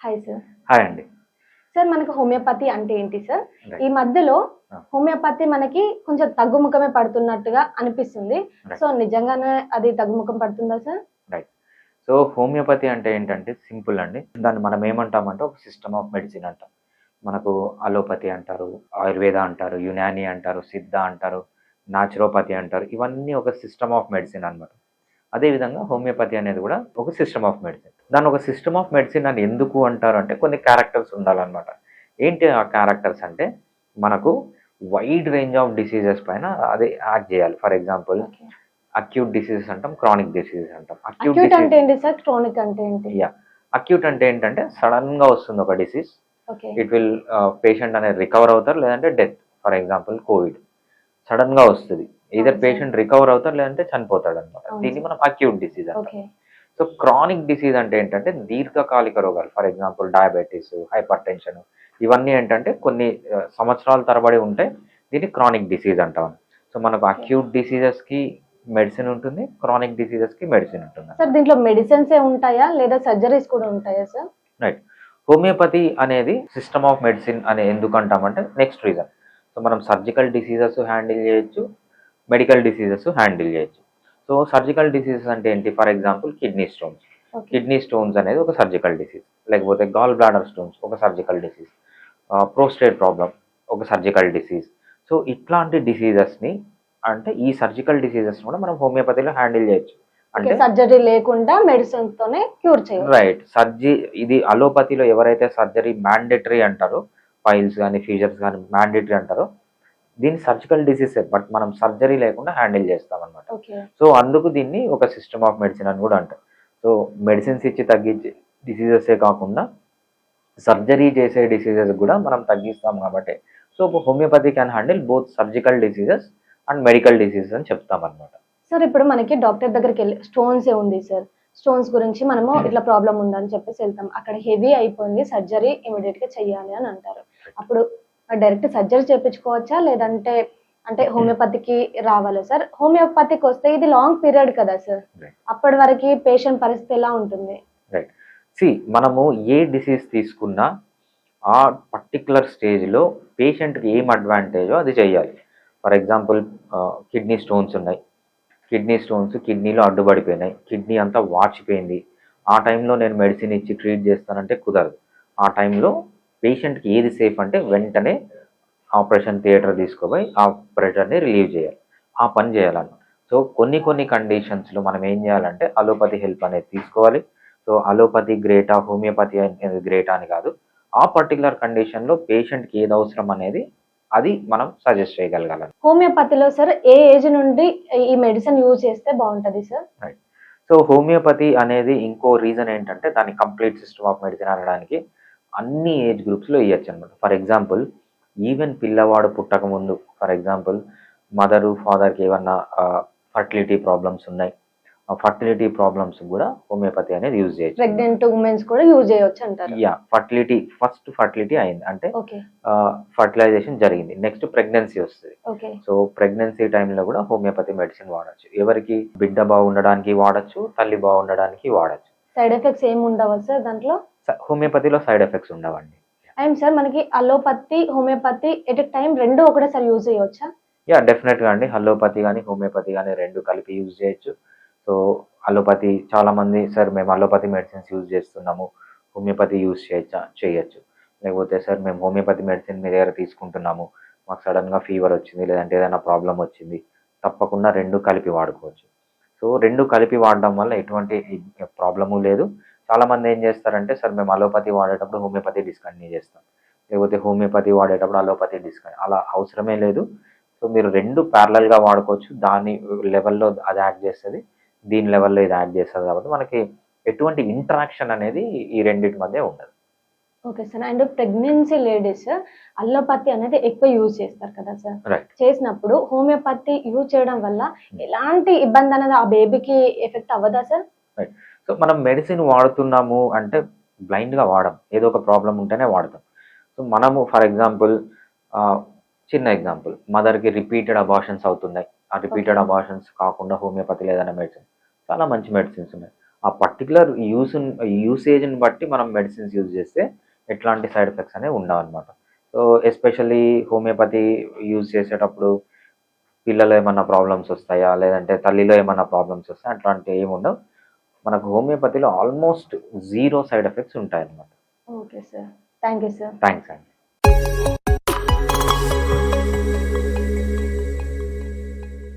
Hi sir. Hi అండి. Sir మనకు homeopathy అంటే ఏంటి సార్? రైట్. ఈ మధ్యలో ఆ! హోమియోపతి మనకి కొంచెం తగ్గుముఖమే పడుతున్నట్టుగా అనిపిస్తుంది. రైట్. సో నిజంగానే అది తగ్గుముఖం పడుతుందా సార్? రైట్. సో, హోమియోపతి అంటే ఏంటంటే సింపుల్ అండి. దాన్ని మనం ఏమంటామంటే ఒక సిస్టమ్ ఆఫ్ మెడిసిన్ అంటాం. మనకు అలోపతి అంటారు, ఆయుర్వేద అంటారు, యునాని అంటారు, సిద్ధ అంటారు, నాచురోపతి అంటారు. ఇవన్నీ ఒక సిస్టమ్ ఆఫ్ మెడిసిన్ అన్నమాట. అదేవిధంగా హోమియోపతి అనేది కూడా ఒక సిస్టమ్ ఆఫ్ మెడిసిన్. దాన్ని ఒక సిస్టమ్ ఆఫ్ మెడిసిన్ అని ఎందుకు అంటారు అంటే కొన్ని క్యారెక్టర్స్ ఉండాలన్నమాట. ఏంటి ఆ క్యారెక్టర్స్ అంటే మనకు వైడ్ రేంజ్ ఆఫ్ డిసీజెస్ పైన అది యాక్ట్ చేయాలి. For example okay. Acute diseases అంటాం, క్రానిక్ డిసీజెస్ అంటాం. అక్యూట్ అంటే ఏంటి సార్? క్రోనిక్ అంటే ఏంటి? అక్యూట్ అంటే ఏంటంటే సడన్ గా వస్తుంది ఒక disease. Okay. It will patient అనేది రికవర్ అవుతారు, లేదంటే death. For example Covid sudden గా వస్తుంది. ఈధర్ అవును సార్. పేషెంట్ రికవర్ అవుతారు, లేదంటే చనిపోతాడు అనమాట. అవును దీన్ని సార్. మనం అక్యూట్ డిసీజ్ అంటాం. ఓకే. సో క్రానిక్ డిసీజ్ అంటే ఏంటంటే దీర్ఘకాలిక రోగాలు. For example diabetes, hyper tension, ఇవన్నీ ఏంటంటే కొన్ని సంవత్సరాల తరబడి ఉంటే దీన్ని క్రానిక్ డిసీజ్ అంటాం. సో మనకు ఓకే. అక్యూట్ డిసీజెస్ కి మెడిసిన్ ఉంటుంది, క్రానిక్ డిసీజెస్ కి మెడిసిన్ ఉంటుంది. సార్ దీంట్లో మెడిసిన్స్ ఉంటాయా లేదా సర్జరీస్ కూడా ఉంటాయా సార్? రైట్. హోమియోపతి అనేది సిస్టమ్ ఆఫ్ మెడిసిన్ అని ఎందుకు అంటామంటే నెక్స్ట్ రీజన్. సో మనం సర్జికల్ డిసీజెస్ హ్యాండిల్ చేయొచ్చు, మెడికల్ డిసీజెస్ హ్యాండిల్ చేయొచ్చు. సో సర్జికల్ డిసీజెస్ అంటే ఏంటి? For example kidney stones. Okay. Kidney stones అనేది ఒక సర్జికల్ డిసీజ్. లేకపోతే గాల్ బ్లాడర్ స్టోన్స్ ఒక సర్జికల్ డిసీజ్. ప్రోస్టేట్ ప్రాబ్లం ఒక సర్జికల్ డిసీజ్. సో ఇట్లాంటి డిసీజెస్ని అంటే ఈ సర్జికల్ డిసీజెస్ కూడా మనం హోమియోపతిలో హ్యాండిల్ చేయొచ్చు. ఓకే. అంటే సర్జరీ లేకుండా మెడిసిన్స్ తోనే క్యూర్ చేయొచ్చు. రైట్. ఇది అలోపతిలో ఎవరైతే సర్జరీ మ్యాండేటరీ అంటారో, ఫైల్స్ కానీ ఫీచర్స్ కానీ మ్యాండేటరీ అంటారో, దీన్ని సర్జికల్ డిసీజే బట్ మనం సర్జరీ లేకుండా హ్యాండిల్ చేస్తాం అనమాట. ఓకే. సో అందుకు దీన్ని ఒక సిస్టమ్ ఆఫ్ మెడిసిన్ అని కూడా అంటారు. సో మెడిసిన్స్ ఇచ్చి తగ్గించే డిసీజెసే కాకుండా సర్జరీ చేసే డిసీజెస్ కూడా మనం తగ్గిస్తాం కాబట్టి so homeopathy can handle both surgical diseases and medical diseases అని చెప్తాం అనమాట. సార్ ఇప్పుడు మనకి డాక్టర్ దగ్గరికి వెళ్ళి స్టోన్స్ ఉంది సార్, స్టోన్స్ గురించి మనము ఇట్లా ప్రాబ్లం ఉందని చెప్పేసి వెళ్తాం. అక్కడ హెవీ అయిపోయింది, సర్జరీ ఇమీడియట్ గా చెయ్యాలి అని అంటారు. అప్పుడు డైరెక్ట్ సర్జరీ చేయించుకోవచ్చా లేదంటే అంటే హోమియోపతికి రావాలా సార్? హోమియోపతికి వస్తే ఇది లాంగ్ పీరియడ్ కదా సార్, అప్పటి వరకు పేషెంట్ పరిస్థితి ఎలా ఉంటుంది? రైట్. మనము ఏ డిసీజ్ తీసుకున్నా ఆ పర్టికులర్ స్టేజ్లో పేషెంట్కి ఏం అడ్వాంటేజో అది చేయాలి. ఫర్ ఎగ్జాంపుల్ కిడ్నీ స్టోన్స్ ఉన్నాయి, కిడ్నీలో అడ్డుపడిపోయినాయి, కిడ్నీ అంతా వాచిపోయింది. ఆ టైంలో నేను మెడిసిన్ ఇచ్చి ట్రీట్ చేస్తానంటే కుదరదు. ఆ టైంలో పేషెంట్కి ఏది సేఫ్ అంటే వెంటనే ఆపరేషన్ థియేటర్ తీసుకుపోయి ఆ ప్రెషర్ని రిలీవ్ చేయాలి, ఆ పని చేయాలన్నమాట. సో కొన్ని కండిషన్స్లో మనం ఏం చేయాలంటే అలోపతి హెల్ప్ అనేది తీసుకోవాలి. సో అలోపతి గ్రేటా, హోమియోపతి అనేది గ్రేటా అని కాదు, ఆ పర్టికులర్ కండిషన్లో పేషెంట్కి ఏది అవసరం అనేది అది మనం సజెస్ట్ చేయగలగాలి. హోమియోపతిలో సార్ ఏ ఏజ్ నుండి ఈ మెడిసిన్ యూజ్ చేస్తే బాగుంటది సార్? రైట్. సో హోమియోపతి అనేది ఇంకో రీజన్ ఏంటంటే దాని కంప్లీట్ సిస్టమ్ ఆఫ్ మెడిసిన్ అనడానికి అన్ని ఏజ్ గ్రూప్స్లో ఇవ్వచ్చు అనమాట. ఫర్ ఎగ్జాంపుల్ ఈవెన్ పిల్లవాడు పుట్టక ముందు, ఫర్ ఎగ్జాంపుల్ మదరు ఫాదర్కి ఏమన్నా ఫర్టిలిటీ ప్రాబ్లమ్స్ ఉన్నాయి, ఆ ఫర్టిలిటీ ప్రాబ్లమ్స్ కూడా హోమియోపతి అనేది యూజ్ చేయొచ్చు. ప్రెగ్నెంట్ ఉమెన్స్ కూడా యూజ్ చేయొచ్చు అంటారు. ఫస్ట్ ఫర్టిలిటీ అయింది అంటే ఓకే. ఫర్టిలైజేషన్ జరిగింది, నెక్స్ట్ ప్రెగ్నెన్సీ వస్తుంది. ఓకే. సో ప్రెగ్నెన్సీ టైంలో కూడా హోమియోపతి మెడిసిన్ వాడచ్చు. ఎవరికి బిడ్డ బాగుండడానికి వాడచ్చు, తల్లి బాగుండడానికి వాడచ్చు. సైడ్ ఎఫెక్ట్స్ ఏమి ఉండవా సార్ దాంట్లో? హోమియోపతిలో సైడ్ ఎఫెక్ట్స్ ఉండవండి. అండ్ సార్ మనకి allopathy, homeopathy at a time రెండు ఒకటేసారి యూజ్ చేయవచ్చా? డెఫినెట్గా అండి. అలోపతి కానీ హోమియోపతి కానీ రెండు కలిపి యూజ్ చేయొచ్చు. సో అలోపతి చాలామంది సార్ మేము అలోపతి మెడిసిన్స్ యూజ్ చేస్తున్నాము, హోమియోపతి యూజ్ చేయొచ్చు. లేకపోతే సార్ మేము హోమియోపతి మెడిసిన్ మీ దగ్గర తీసుకుంటున్నాము, మాకు సడన్గా ఫీవర్ వచ్చింది లేదంటే ఏదైనా ప్రాబ్లం వచ్చింది, తప్పకుండా రెండు కలిపి వాడుకోవచ్చు. సో రెండు కలిపి వాడడం వల్ల ఎటువంటి ప్రాబ్లము లేదు. చాలామంది ఏం చేస్తారంటే సార్ మేము అలోపతి వాడేటప్పుడు హోమియోపతి డిస్కంటిన్యూ చేస్తాం, లేకపోతే హోమియోపతి వాడేటప్పుడు అలోపతి డిస్కంటిన్యూ, అలా అవసరమే లేదు. సో మీరు రెండు ప్యారలల్గా వాడుకోవచ్చు. దాని లెవెల్లో అది యాక్ట్ చేస్తుంది, దీని లెవెల్లో ఇది యాక్ట్ చేస్తుంది. కాబట్టి మనకి ఎటువంటి ఇంటరాక్షన్ అనేది ఈ రెండింటి మధ్య ఉండదు. Okay sir. And pregnancy ladies allopathy అనేది ఎక్కువ యూజ్ చేస్తారు కదా సార్, రైట్. చేసినప్పుడు హోమియోపతి యూజ్ చేయడం వల్ల ఎలాంటి ఇబ్బంది అనేది ఆ బేబీకి ఎఫెక్ట్ అవ్వదా సార్? రైట్. సో మనం మెడిసిన్ వాడుతున్నాము అంటే బ్లైండ్గా వాడం, ఏదో ఒక ప్రాబ్లం ఉంటేనే వాడతాం. సో మనము ఫర్ ఎగ్జాంపుల్ చిన్న ఎగ్జాంపుల్, మదర్కి రిపీటెడ్ అబార్షన్స్ అవుతున్నాయి, ఆ రిపీటెడ్ అబార్షన్స్ కాకుండా హోమియోపతి ఏదైనా మెడిసిన్, చాలా మంచి మెడిసిన్స్ ఉన్నాయి, ఆ పర్టికులర్ యూసేజ్ని బట్టి మనం మెడిసిన్స్ యూజ్ చేస్తే ఎట్లాంటి సైడ్ ఎఫెక్ట్స్ అనేవి ఉండవు అనమాట. సో ఎస్పెషల్లీ హోమియోపతి యూజ్ చేసేటప్పుడు పిల్లలు ఏమన్నా ప్రాబ్లమ్స్ వస్తాయా, లేదంటే తల్లిలో ఏమన్నా ప్రాబ్లమ్స్ వస్తాయా, అట్లాంటివి ఏమి ఉండవు. మనకు హోమియోపతిలో ఆల్మోస్ట్ 0 సైడ్ ఎఫెక్ట్స్ ఉంటాయన్నమాట. Okay sir. Thank you sir. Thanks అండి.